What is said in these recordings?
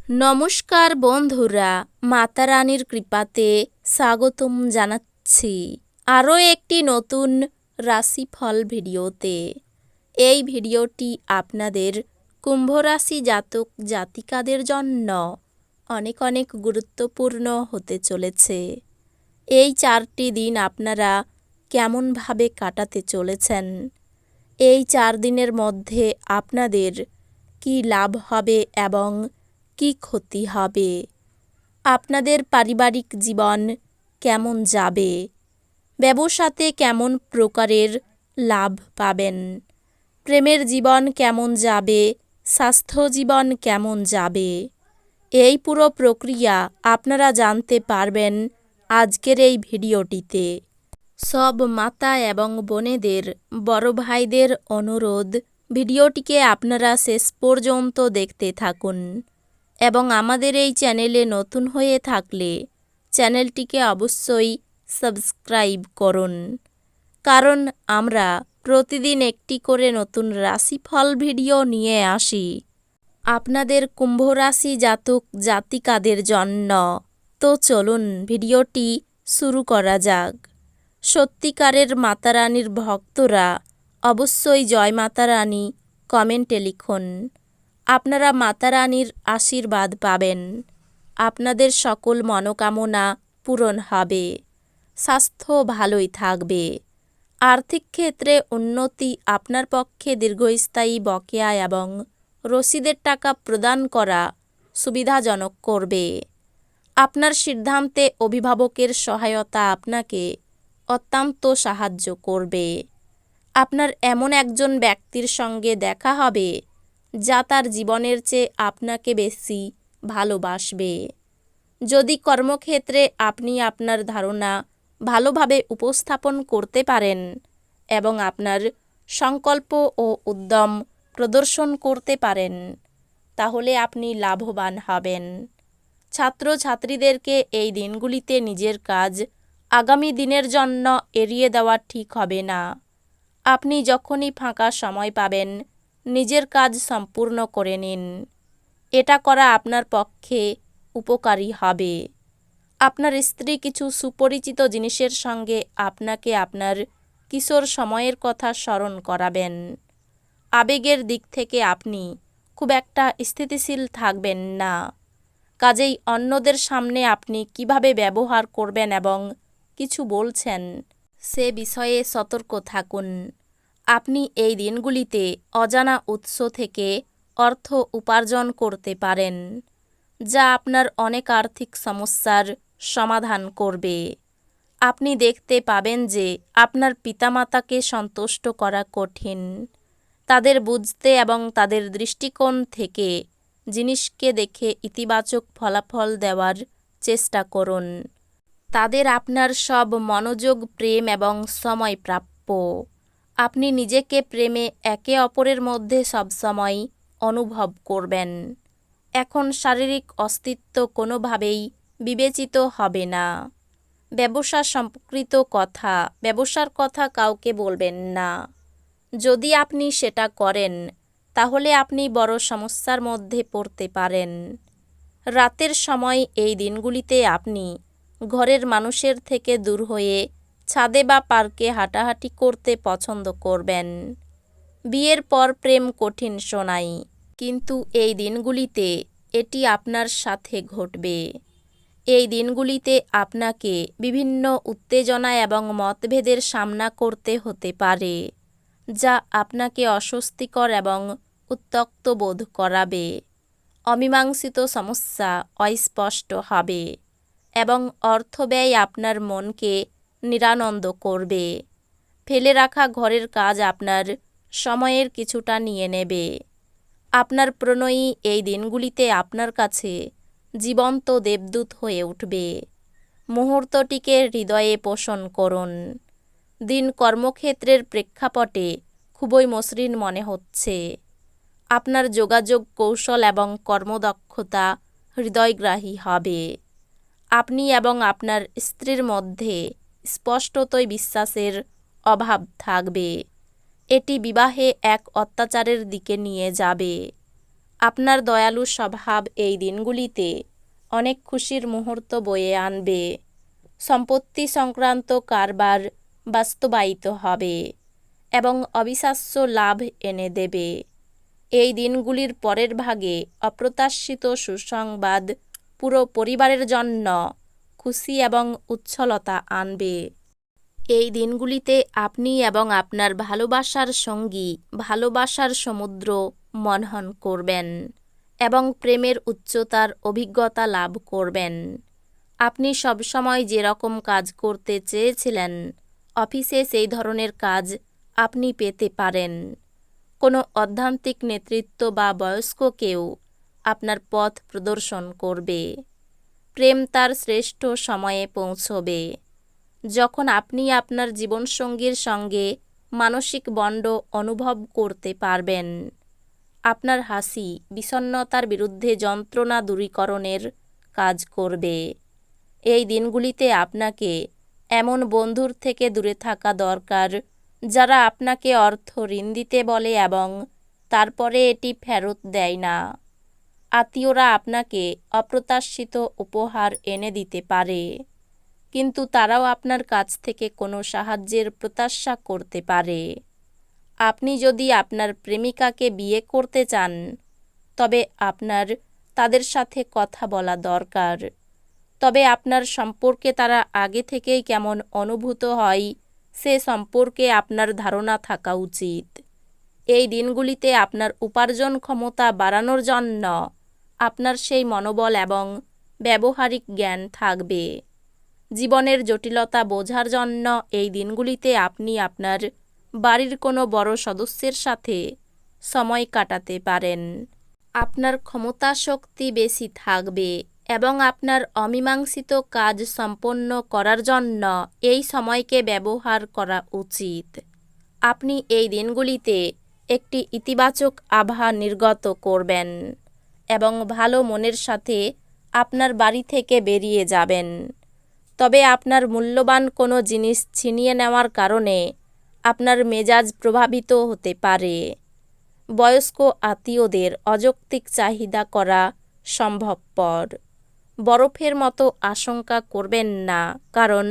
নমস্কার বন্ধুরা, মাতা রানীর কৃপাতে স্বাগতম জানাচ্ছি আরও একটি নতুন রাশিফল ভিডিওতে। এই ভিডিওটি আপনাদের কুম্ভ রাশি জাতক জাতিকাদের জন্য অনেক অনেক গুরুত্বপূর্ণ হতে চলেছে। এই 4টি দিন আপনারা কেমনভাবে কাটাতে চলেছেন, এই 4 দিনের মধ্যে আপনাদের কি লাভ হবে এবং কি ক্ষতি হবে, আপনাদের পারিবারিক জীবন কেমন যাবে, ব্যবসাতে কেমন প্রকারের লাভ পাবেন, প্রেমের জীবন কেমন যাবে, স্বাস্থ্য জীবন কেমন যাবে, এই পুরো প্রক্রিয়া আপনারা জানতে পারবেন আজকের এই ভিডিওটিতে। সব মাতা এবং বোনেদের, বড় ভাইদের অনুরোধ, ভিডিওটিকে আপনারা শেষ পর্যন্ত দেখতে থাকুন এবং আমাদের এই চ্যানেলে নতুন হয়ে থাকলে চ্যানেলটিকে অবশ্যই সাবস্ক্রাইব করুন, কারণ আমরা প্রতিদিন একটি করে নতুন রাশিফল ভিডিও নিয়ে আসি আপনাদের কুম্ভ রাশি জাতক জাতিকাদের জন্য। তো চলুন ভিডিওটি শুরু করা যাক। সত্যিকারের মাতা রানীর ভক্তরা অবশ্যই জয় মাতা রানী কমেন্টে লিখুন। আপনারা মাতা রানীর আশীর্বাদ পাবেন, আপনাদের সকল মনোকামনা পূরণ হবে, স্বাস্থ্য ভালোই থাকবে, আর্থিক ক্ষেত্রে উন্নতি আপনার পক্ষে দীর্ঘস্থায়ী বকেয়া এবং রসিদের টাকা প্রদান করা সুবিধাজনক করবে। আপনার সিদ্ধান্তে অভিভাবকের সহায়তা আপনাকে অত্যন্ত সাহায্য করবে। আপনার এমন একজন ব্যক্তির সঙ্গে দেখা হবে যা তার জীবনের চেয়ে আপনাকে বেশি ভালোবাসবে। যদি কর্মক্ষেত্রে আপনি আপনার ধারণা ভালোভাবে উপস্থাপন করতে পারেন এবং আপনার সংকল্প ও উদ্যম প্রদর্শন করতে পারেন, তাহলে আপনি লাভবান হবেন। ছাত্রছাত্রীদেরকে এই দিনগুলিতে নিজের কাজ আগামী দিনের জন্য এড়িয়ে দেওয়া ঠিক হবে না। আপনি যখনই ফাঁকা সময় পাবেন নিজের কাজ সম্পূর্ণ করে নিন, এটা করা আপনার পক্ষে উপকারী হবে। আপনার স্ত্রী কিছু সুপরিচিত জিনিসের সঙ্গে আপনাকে আপনার কিশোর সময়ের কথা স্মরণ করাবেন। আবেগের দিক থেকে আপনি খুব একটা স্থিতিশীল থাকবেন না, কাজেই অন্যদের সামনে আপনি কিভাবে ব্যবহার করবেন এবং কিছু বলছেন সে বিষয়ে সতর্ক থাকুন। আপনি এই দিনগুলিতে অজানা উৎস থেকে অর্থ উপার্জন করতে পারেন, যা আপনার অনেক আর্থিক সমস্যার সমাধান করবে। আপনি দেখতে পাবেন যে আপনার পিতামাতাকে সন্তুষ্ট করা কঠিন। তাদের বুঝতে এবং তাদের দৃষ্টিকোণ থেকে জিনিসকে দেখে ইতিবাচক ফলাফল দেওয়ার চেষ্টা করুন। তাদের আপনার সব মনোযোগ, প্রেম এবং সময় প্রাপ্য। আপনি নিজেকে প্রেমে একে অপরের মধ্যে সবসময় অনুভব করবেন। এখন শারীরিক অস্তিত্ব কোনোভাবেই বিবেচিত হবে না। ব্যবসা সম্পর্কিত কথা, ব্যবসার কথা কাউকে বলবেন না। যদি আপনি সেটা করেন তাহলে আপনি বড় সমস্যার মধ্যে পড়তে পারেন। রাতের সময় এই দিনগুলিতে আপনি ঘরের মানুষের থেকে দূর হয়ে ছাদে বা পার্কে হাঁটাহাঁটি করতে পছন্দ করবেন। বিয়ের পর প্রেম কঠিন শোনায়, কিন্তু এই দিনগুলিতে এটি আপনার সাথে ঘটবে। এই দিনগুলিতে আপনাকে বিভিন্ন উত্তেজনা এবং মতভেদের সামনা করতে হতে পারে, যা আপনাকে অস্বস্তিকর এবং উত্ত্যক্ত বোধ করাবে। অমীমাংসিত সমস্যা অস্পষ্ট হবে এবং অর্থব্যয় আপনার মনকে নিরানন্দ করবে। ফেলে রাখা ঘরের কাজ আপনার সময়ের কিছুটা নিয়ে নেবে। আপনার প্রণয়ী এই দিনগুলিতে আপনার কাছে জীবন্ত দেবদূত হয়ে উঠবে। মুহূর্তটিকে হৃদয়ে পোষণ করুন। দিন কর্মক্ষেত্রের প্রেক্ষাপটে খুবই মসৃণ মনে হচ্ছে। আপনার যোগাযোগ কৌশল এবং কর্মদক্ষতা হৃদয়গ্রাহী হবে। আপনি এবং আপনার স্ত্রীর মধ্যে স্পষ্টতই বিশ্বাসের অভাব থাকবে। এটি বিবাহে এক অত্যাচারের দিকে নিয়ে যাবে। আপনার দয়ালু স্বভাব এই দিনগুলিতে অনেক খুশির মুহূর্ত বয়ে আনবে। সম্পত্তি সংক্রান্ত কারবার বাস্তবায়িত হবে এবং অবিশ্বাস্য লাভ এনে দেবে। এই দিনগুলির পরের ভাগে অপ্রত্যাশিত সুসংবাদ পুরো পরিবারের জন্য খুশি এবং উচ্ছলতা আনবে। এই দিনগুলিতে আপনি এবং আপনার ভালোবাসার সঙ্গী ভালোবাসার সমুদ্র মন্থন করবেন এবং প্রেমের উচ্চতার অভিজ্ঞতা লাভ করবেন। আপনি সবসময় যেরকম কাজ করতে চেয়েছিলেন, অফিসে সেই ধরনের কাজ আপনি পেতে পারেন। কোনো অধ্যাত্মিক নেতৃত্ব বা বয়স্ক কেউ আপনার পথ প্রদর্শন করবে। প্রেম তার শ্রেষ্ঠ সময়ে পৌঁছবে যখন আপনি আপনার জীবনসঙ্গীর সঙ্গে মানসিক বন্ড অনুভব করতে পারবেন। আপনার হাসি বিষণ্ণতার বিরুদ্ধে যন্ত্রণা দূরীকরণের কাজ করবে। এই দিনগুলিতে আপনাকে এমন বন্ধুর থেকে দূরে থাকা দরকার যারা আপনাকে অর্থ ঋণ দিতে বলে এবং তারপরে এটি ফেরত দেয় না। আত্মীয়রা আপনাকে অপ্রত্যাশিত উপহার এনে দিতে পারে, কিন্তু তারাও আপনার কাছ থেকে কোনো সাহায্যের প্রত্যাশা করতে পারে। আপনি যদি আপনার প্রেমিকাকে বিয়ে করতে চান, তবে আপনার তাদের সাথে কথা বলা দরকার। তবে আপনার সম্পর্কে তারা আগে থেকেই কেমন অনুভূত হয় সে সম্পর্কে আপনার ধারণা থাকা উচিত। এই দিনগুলিতে আপনার উপার্জন ক্ষমতা বাড়ানোর জন্য আপনার সেই মনোবল এবং ব্যবহারিক জ্ঞান থাকবে। জীবনের জটিলতা বোঝার জন্য এই দিনগুলিতে আপনি আপনার বাড়ির কোনো বড় সদস্যের সাথে সময় কাটাতে পারেন। আপনার ক্ষমতা শক্তি বেশি থাকবে এবং আপনার অমীমাংসিত কাজ সম্পন্ন করার জন্য এই সময়কে ব্যবহার করা উচিত। আপনি এই দিনগুলিতে একটি ইতিবাচক আভা নির্গত করবেন এবং ভালো মনের সাথে আপনার বাড়ি থেকে বেরিয়ে যাবেন। তবে আপনার মূল্যবান কোনো জিনিস ছিনিয়ে নেওয়ার কারণে আপনার মেজাজ প্রভাবিত হতে পারে। বয়স্ক আত্মীয়দের অযৌক্তিক চাহিদা করা সম্ভবপর। বরফের মতো আশঙ্কা করবেন না, কারণ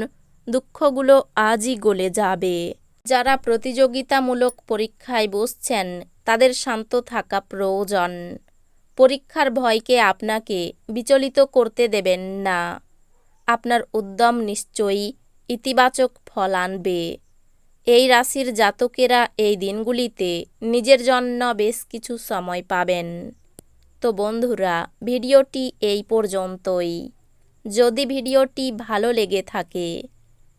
দুঃখগুলো আজই গলে যাবে। যারা প্রতিযোগিতামূলক পরীক্ষায় বসছেন তাদের শান্ত থাকা প্রয়োজন। পরীক্ষার ভয়কে আপনাকে বিচলিত করতে দেবেন না। আপনার উদ্যম নিশ্চয়ই ইতিবাচক ফল আনবে। এই রাশির জাতকেরা এই দিনগুলিতে নিজের জন্য বেশ কিছু সময় পাবেন। তো বন্ধুরা, ভিডিওটি এই পর্যন্তই। যদি ভিডিওটি ভালো লেগে থাকে,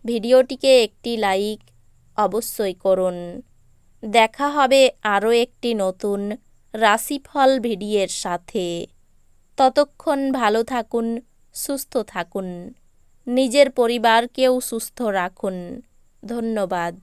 ভিডিওটিকে একটি লাইক অবশ্যই করুন। দেখা হবে আরও একটি নতুন রাশিফল ভিডিওর সাথে। ততক্ষণ ভালো থাকুন, সুস্থ থাকুন, নিজের পরিবারকেও সুস্থ রাখুন। ধন্যবাদ।